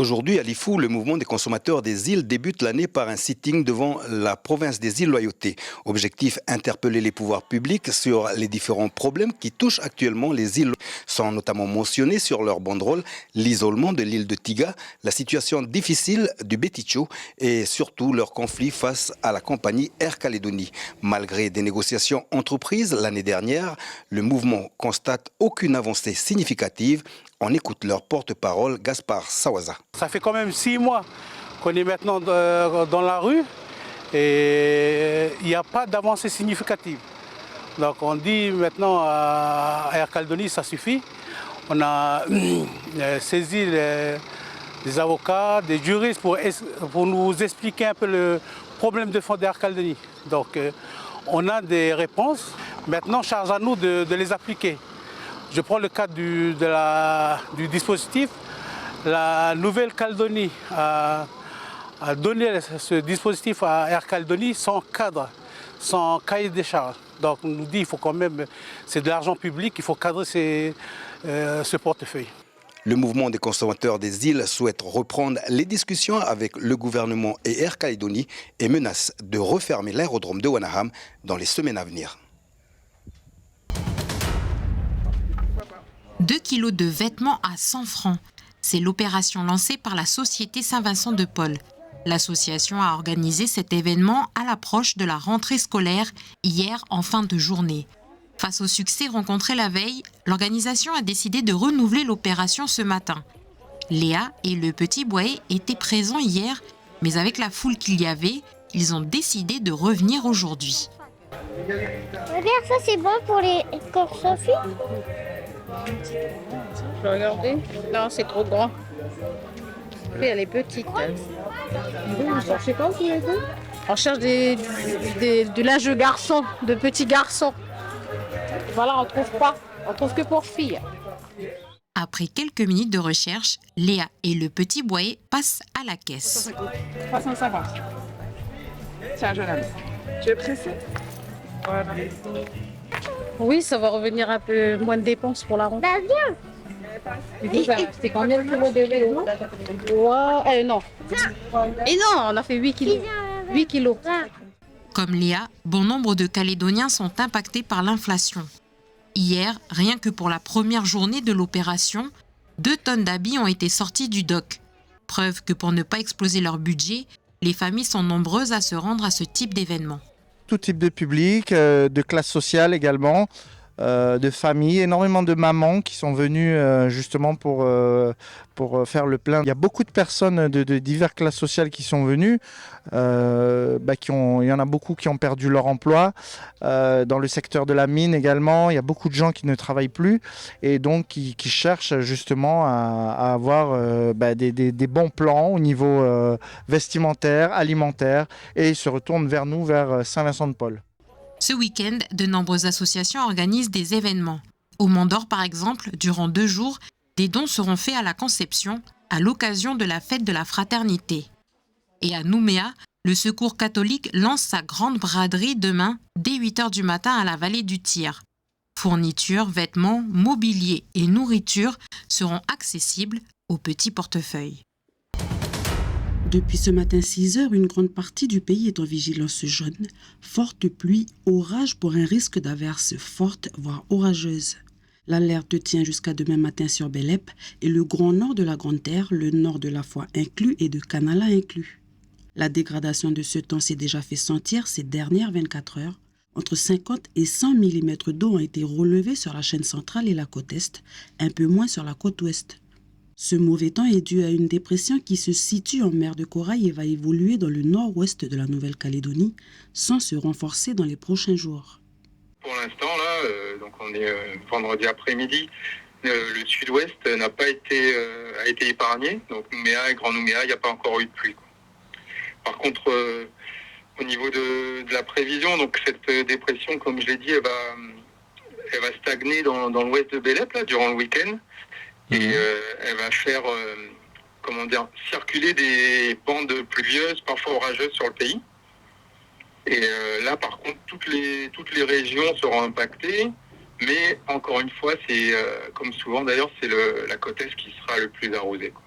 Aujourd'hui, à Lifou, le mouvement des consommateurs des îles débute l'année par un sitting devant la province des îles Loyauté. Objectif, interpeller les pouvoirs publics sur les différents problèmes qui touchent actuellement les îles, sans notamment mentionner sur leur banderole l'isolement de l'île de Tiga, la situation difficile du Béticho et surtout leur conflit face à la compagnie Air Calédonie. Malgré des négociations entreprises l'année dernière, le mouvement constate aucune avancée significative. On écoute leur porte-parole, Gaspard Sawaza. Ça fait quand même 6 mois qu'on est maintenant dans la rue et il n'y a pas d'avancée significative. Donc on dit maintenant à Air Calédonie, ça suffit. On a saisi des avocats, des juristes pour nous expliquer un peu le problème de fond d'Air Calédonie. Donc on a des réponses. Maintenant, charge à nous de les appliquer. Je prends le cas du dispositif. La Nouvelle-Calédonie a donné ce dispositif à Air Calédonie sans cadre, sans cahier des charges. Donc on nous dit qu'il faut quand même, c'est de l'argent public, il faut cadrer ce portefeuille. Le mouvement des consommateurs des îles souhaite reprendre les discussions avec le gouvernement et Air Calédonie et menace de refermer l'aérodrome de Wanaham dans les semaines à venir. 2 kilos de vêtements à 100 francs. C'est l'opération lancée par la Société Saint-Vincent de Paul. L'association a organisé cet événement à l'approche de la rentrée scolaire hier en fin de journée. Face au succès rencontré la veille, l'organisation a décidé de renouveler l'opération ce matin. Léa et le petit Boé étaient présents hier, mais avec la foule qu'il y avait, ils ont décidé de revenir aujourd'hui. Regarde, ça c'est bon pour les corps Sophie. Je vais regarder. Non, c'est trop grand. Puis elle est petite. Vous cherchez quoi tous les deux? On cherche du linge de garçon, de petits garçons. Voilà, on trouve pas. On trouve que pour filles. Après quelques minutes de recherche, Léa et le petit Boé passent à la caisse. 350. C'est un jeune homme. Tu es pressé? Oui, ça va revenir un peu moins de dépenses pour la rentrée. Bah viens. C'était combien de kilos de vélo? Ouais, non. Et non, on a fait 8 kilos. 8 kilos. Comme Léa, bon nombre de Calédoniens sont impactés par l'inflation. Hier, rien que pour la première journée de l'opération, 2 tonnes d'habits ont été sortis du dock. Preuve que pour ne pas exploser leur budget, les familles sont nombreuses à se rendre à ce type d'événement. Tout type de public, de classe sociale également, de familles, énormément de mamans qui sont venues justement pour faire le plein. Il y a beaucoup de personnes de diverses classes sociales qui sont venues. Il y en a beaucoup qui ont perdu leur emploi. Dans le secteur de la mine également, il y a beaucoup de gens qui ne travaillent plus et donc qui cherchent justement à avoir des bons plans au niveau vestimentaire, alimentaire et ils se retournent vers nous, vers Saint-Vincent-de-Paul. Ce week-end, de nombreuses associations organisent des événements. Au Mont d'Or, par exemple, durant 2 jours, des dons seront faits à la Conception à l'occasion de la fête de la fraternité. Et à Nouméa, le Secours catholique lance sa grande braderie demain dès 8h du matin à la vallée du Tir. Fournitures, vêtements, mobilier et nourriture seront accessibles aux petits portefeuilles. Depuis ce matin 6 heures, une grande partie du pays est en vigilance jaune. Forte pluie, orage pour un risque d'averses fortes, voire orageuses. L'alerte tient jusqu'à demain matin sur Belep et le grand nord de la Grande Terre, le nord de la Foix inclus et de Canala inclus. La dégradation de ce temps s'est déjà fait sentir ces dernières 24 heures. Entre 50 et 100 mm d'eau ont été relevés sur la chaîne centrale et la côte est, un peu moins sur la côte ouest. Ce mauvais temps est dû à une dépression qui se situe en mer de Corail et va évoluer dans le nord-ouest de la Nouvelle-Calédonie sans se renforcer dans les prochains jours. Pour l'instant, là, donc on est vendredi après-midi, le sud-ouest n'a pas été, a été épargné. Donc Nouméa et Grand Nouméa, il n'y a pas encore eu de pluie. Par contre, au niveau de la prévision, donc cette dépression, comme je l'ai dit, elle va stagner dans l'ouest de Belep là, durant le week-end. Et elle va faire circuler des bandes pluvieuses, parfois orageuses sur le pays. Et là, par contre, toutes les régions seront impactées. Mais encore une fois, c'est comme souvent d'ailleurs, c'est la côte est qui sera le plus arrosée, quoi.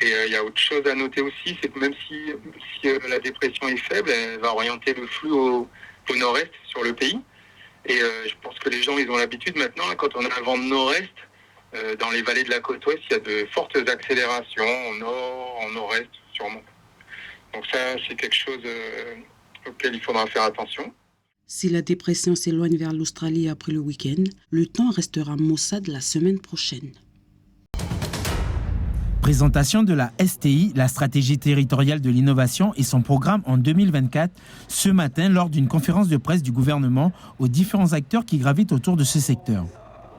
Et il y a autre chose à noter aussi, c'est que même si la dépression est faible, elle va orienter le flux au nord-est sur le pays. Et je pense que les gens, ils ont l'habitude maintenant, quand on a un vent de nord-est, dans les vallées de la côte ouest, il y a de fortes accélérations en nord, en nord-est sûrement. Donc ça, c'est quelque chose auquel il faudra faire attention. Si la dépression s'éloigne vers l'Australie après le week-end, le temps restera maussade la semaine prochaine. Présentation de la STI, la stratégie territoriale de l'innovation et son programme en 2024, ce matin lors d'une conférence de presse du gouvernement aux différents acteurs qui gravitent autour de ce secteur.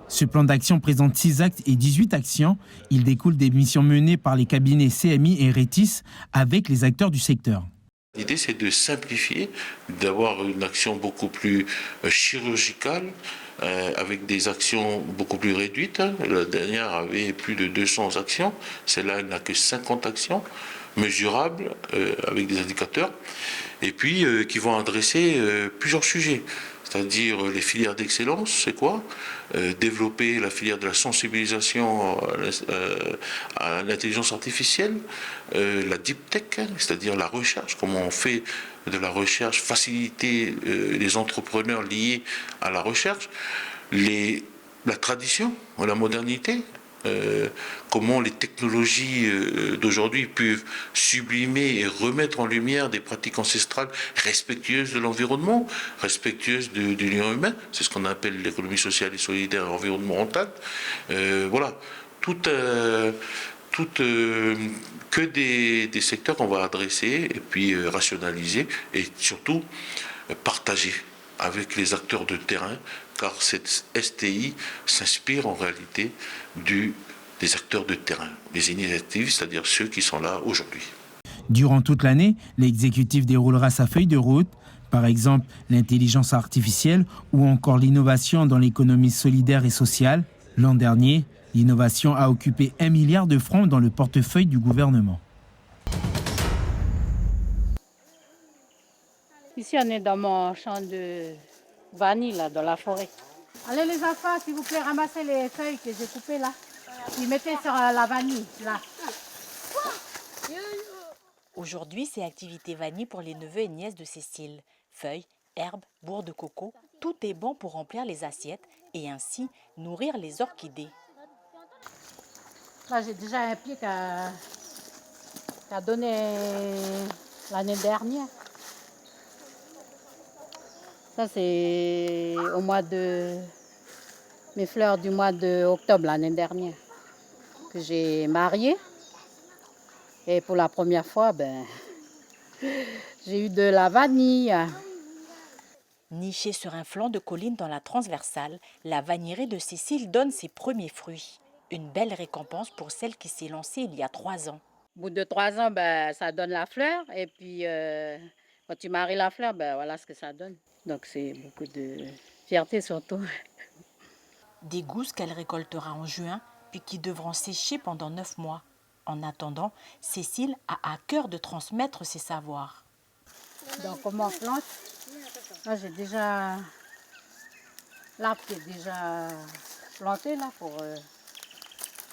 Ce plan d'action présente 6 actes et 18 actions. Il découle des missions menées par les cabinets CMI et Rétis avec les acteurs du secteur. L'idée, c'est de simplifier, d'avoir une action beaucoup plus chirurgicale, avec des actions beaucoup plus réduites. La dernière avait plus de 200 actions. Celle-là, elle n'a que 50 actions mesurables, avec des indicateurs, et puis qui vont adresser plusieurs sujets. C'est-à-dire les filières d'excellence, c'est quoi ? Développer la filière de la sensibilisation à l'intelligence artificielle, la deep tech, c'est-à-dire la recherche, comment on fait de la recherche, faciliter les entrepreneurs liés à la recherche, la tradition, la modernité, comment les technologies d'aujourd'hui peuvent sublimer et remettre en lumière des pratiques ancestrales respectueuses de l'environnement, respectueuses de l'union humaine. C'est ce qu'on appelle l'économie sociale et solidaire et environnementale. Voilà, que des secteurs qu'on va adresser et puis rationaliser et surtout partager avec les acteurs de terrain, car cette STI s'inspire en réalité des acteurs de terrain, des initiatives, c'est-à-dire ceux qui sont là aujourd'hui. Durant toute l'année, l'exécutif déroulera sa feuille de route, par exemple l'intelligence artificielle ou encore l'innovation dans l'économie solidaire et sociale. L'an dernier, l'innovation a occupé 1 milliard de francs dans le portefeuille du gouvernement. Ici, on est dans mon champ de vanille, là, dans la forêt. Allez les enfants, s'il vous plaît, ramassez les feuilles que j'ai coupées là. Ils mettaient sur la vanille, là. Aujourd'hui, c'est activité vanille pour les neveux et nièces de Cécile. Feuilles, herbes, bourres de coco, tout est bon pour remplir les assiettes et ainsi nourrir les orchidées. Là, j'ai déjà un pied qui a donné l'année dernière. Ça, c'est au mois de... mes fleurs du mois d'octobre l'année dernière que j'ai marié. Et pour la première fois, j'ai eu de la vanille. Nichée sur un flanc de colline dans la transversale, la vanillerie de Cécile donne ses premiers fruits. Une belle récompense pour celle qui s'est lancée il y a 3 ans. Au bout de 3 ans, ça donne la fleur. Et puis, quand tu maries la fleur, voilà ce que ça donne. Donc, c'est beaucoup de fierté surtout. Des gousses qu'elle récoltera en juin, puis qui devront sécher pendant 9 mois. En attendant, Cécile a à cœur de transmettre ses savoirs. Donc, comment on plante ? Là, j'ai déjà l'arbre qui est déjà planté là, pour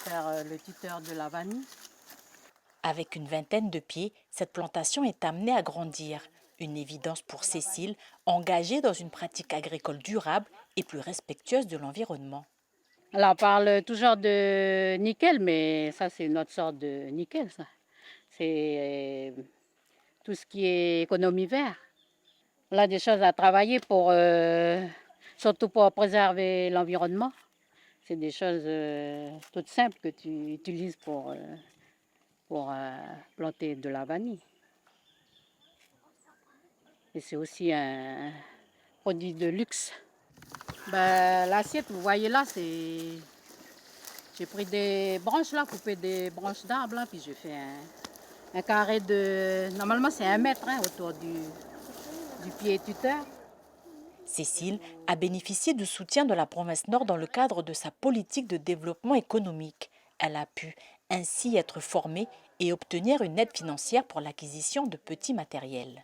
faire le tuteur de la vanille. Avec une vingtaine de pieds, cette plantation est amenée à grandir. Une évidence pour Cécile, engagée dans une pratique agricole durable et plus respectueuse de l'environnement. Alors, on parle toujours de nickel, mais ça, c'est une autre sorte de nickel, ça. C'est tout ce qui est économie verte. On a des choses à travailler pour, surtout pour préserver l'environnement. C'est des choses toutes simples que tu utilises pour planter de la vanille. Et c'est aussi un produit de luxe. L'assiette, vous voyez là, j'ai pris des branches là, coupé des branches d'arbres là, puis j'ai fait un carré de... Normalement, c'est 1 mètre autour du pied tuteur. Cécile a bénéficié du soutien de la province Nord dans le cadre de sa politique de développement économique. Elle a pu ainsi être formée et obtenir une aide financière pour l'acquisition de petits matériels.